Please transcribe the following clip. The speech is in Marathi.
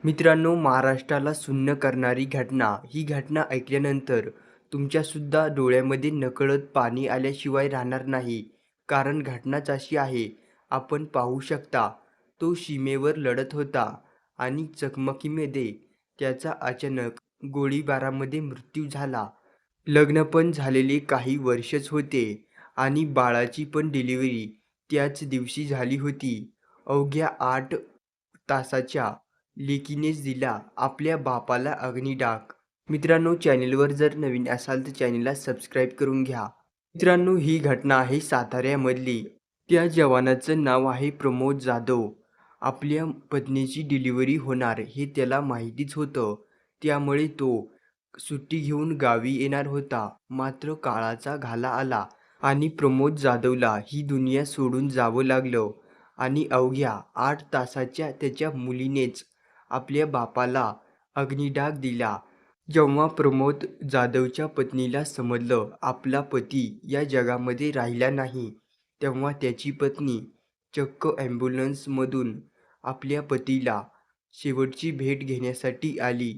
मित्रांनो, महाराष्ट्राला सुन्न करणारी घटना. ही घटना ऐकल्यानंतर तुमच्यासुद्धा डोळ्यामध्ये नकळत पाणी आल्याशिवाय राहणार नाही. कारण घटनाच अशी आहे. आपण पाहू शकता, तो सीमेवर लढत होता आणि चकमकीमध्ये त्याचा अचानक गोळीबारामध्ये मृत्यू झाला. लग्न पण झालेले काही वर्षच होते आणि बाळाची पण डिलिव्हरी त्याच दिवशी झाली होती. अवघ्या 8 तासाच्या लेकीनेच दिला आपल्या बापाला अग्निडाग. मित्रांनो, चॅनेलवर जर नवीन असाल तर चॅनेलला सबस्क्राईब करून घ्या. मित्रांनो, ही घटना आहे साताऱ्यामधली. त्या जवानाचं नाव आहे प्रमोद जाधव. आपल्या पत्नीची डिलिव्हरी होणार हे त्याला माहितीच होतं. त्यामुळे तो सुट्टी घेऊन गावी येणार होता. मात्र काळाचा घाला आला आणि प्रमोद जाधवला ही दुनिया सोडून जावं लागलं आणि अवघ्या 8 तासाच्या त्याच्या मुलीनेच आपल्या बापाला अग्निडाग दिला. जेव्हा प्रमोद जाधवच्या पत्नीला समजलं आपला पती या जगामध्ये राहिला नाही, तेव्हा त्याची पत्नी चक्क ॲम्ब्युलन्समधून आपल्या पतीला शेवटची भेट घेण्यासाठी आली.